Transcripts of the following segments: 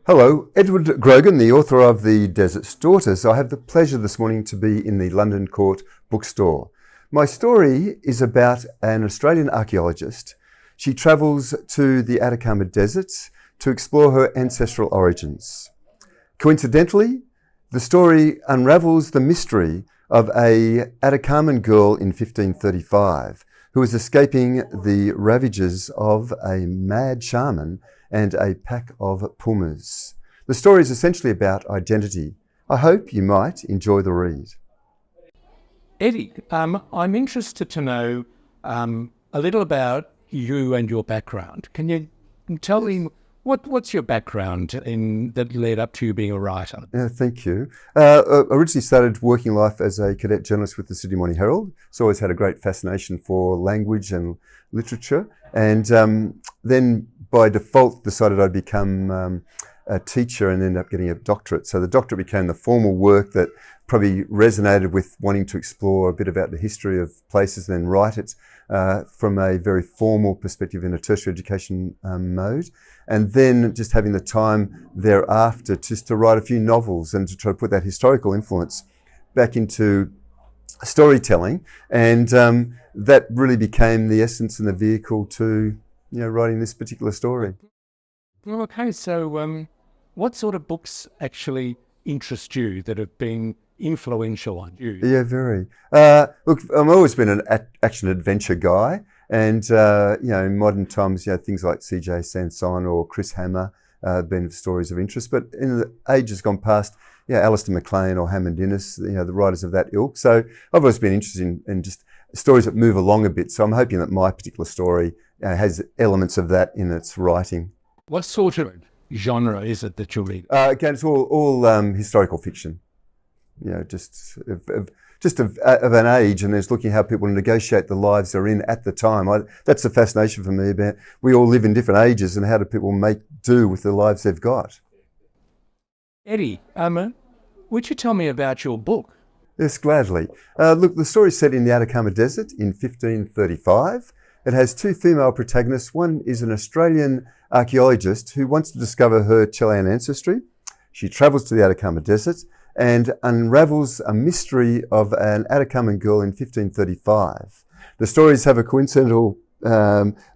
Hello, Edward Groughan, the author of The Desert's Daughters. I have the pleasure this morning to be in the London Court bookstore. My story is about an Australian archaeologist. She travels to the Atacama Desert to explore her ancestral origins. Coincidentally, the story unravels the mystery of an Atacaman girl in 1535 who was escaping the ravages of a mad shaman and a pack of pumas. The story is essentially about identity. I hope you might enjoy the read. Eddie, I'm interested to know a little about you and your background. Can you tell me what's your background that led up to you being a writer? Thank you. I originally started working life as a cadet journalist with the Sydney Morning Herald. So I always had a great fascination for language and literature. And then by default decided I'd become a teacher and ended up getting a doctorate. So the doctorate became the formal work that probably resonated with wanting to explore a bit about the history of places and then write it from a very formal perspective in a tertiary education mode. And then just having the time thereafter just to write a few novels and to try to put that historical influence back into storytelling. And that really became the essence and the vehicle to writing this particular story. Well, okay, so what sort of books actually interest you that have been influential on you? Yeah, very. Look, I've always been an action adventure guy, and in modern times, things like C.J. Sanson or Chris Hammer have been stories of interest. But in the ages gone past, Alistair MacLean or Hammond Innes, the writers of that ilk. So I've always been interested in just stories that move along a bit. So I'm hoping that my particular story has elements of that in its writing. What sort of genre is it that you read? Again, it's all historical fiction. Just of an age, and there's looking how people negotiate the lives they're in at the time. That's the fascination for me about we all live in different ages, and how do people make do with the lives they've got. Eddie, would you tell me about your book? Yes, gladly. Look, the story's set in the Atacama Desert in 1535. It has two female protagonists. One is an Australian archaeologist who wants to discover her Chilean ancestry. She travels to the Atacama Desert and unravels a mystery of an Atacaman girl in 1535. The stories have a coincidental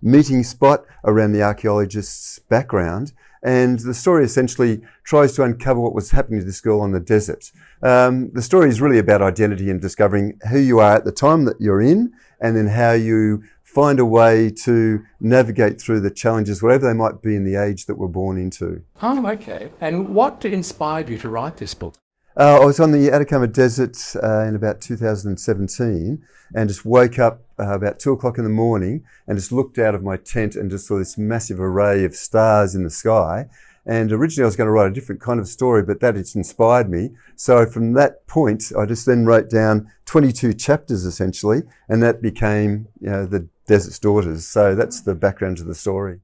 meeting spot around the archaeologist's background, and the story essentially tries to uncover what was happening to this girl on the desert. The story is really about identity and discovering who you are at the time that you're in, and then how you find a way to navigate through the challenges, whatever they might be in the age that we're born into. Oh, okay. And what inspired you to write this book? I was on the Atacama Desert in about 2017 and just woke up about 2 o'clock in the morning and just looked out of my tent and just saw this massive array of stars in the sky. And originally I was going to write a different kind of story, but that it's inspired me. So from that point, I just then wrote down 22 chapters essentially, and that became The Desert's Daughters. So that's the background to the story.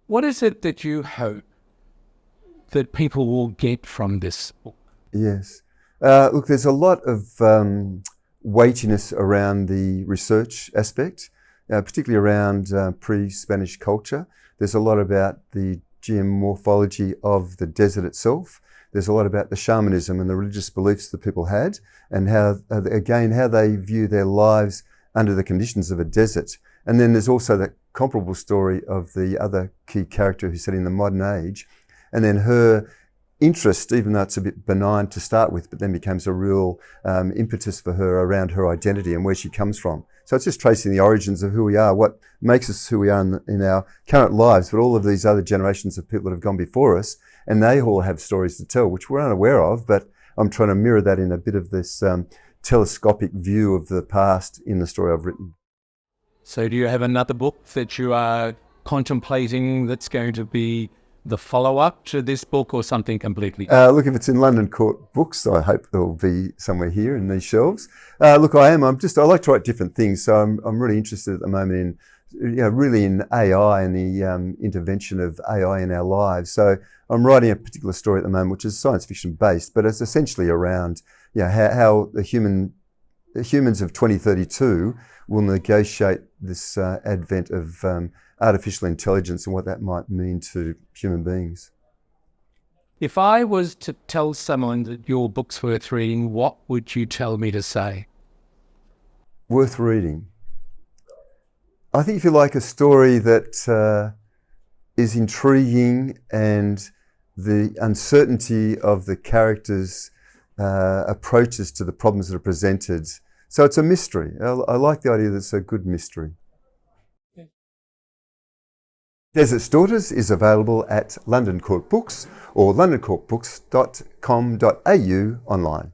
What is it that you hope that people will get from this book? Yes. Look, there's a lot of weightiness around the research aspect, particularly around pre-Spanish culture. There's a lot about the geomorphology of the desert itself. There's a lot about the shamanism and the religious beliefs that people had, and how they view their lives under the conditions of a desert. And then there's also that comparable story of the other key character who's set in the modern age, and then her interest, even though it's a bit benign to start with, but then becomes a real impetus for her around her identity and where she comes from. So it's just tracing the origins of who we are, what makes us who we are in our current lives, but all of these other generations of people that have gone before us, and they all have stories to tell, which we're unaware of, but I'm trying to mirror that in a bit of this telescopic view of the past in the story I've written. So do you have another book that you are contemplating that's going to be the follow-up to this book, or something completely? Look, if it's in London Court Books, I hope it'll be somewhere here in these shelves. Look, I like to write different things, so I'm really interested at the moment in, really in AI and the intervention of AI in our lives. So I'm writing a particular story at the moment, which is science fiction based, but it's essentially around, how the humans of 2032 will negotiate this advent of artificial intelligence and what that might mean to human beings. If I was to tell someone that your book's worth reading, what would you tell me to say? Worth reading. I think if you like a story that is intriguing and the uncertainty of the characters' approaches to the problems that are presented. So it's a mystery. I like the idea that it's a good mystery. Desert's Daughters is available at London Court Books or londoncourtbooks.com.au online.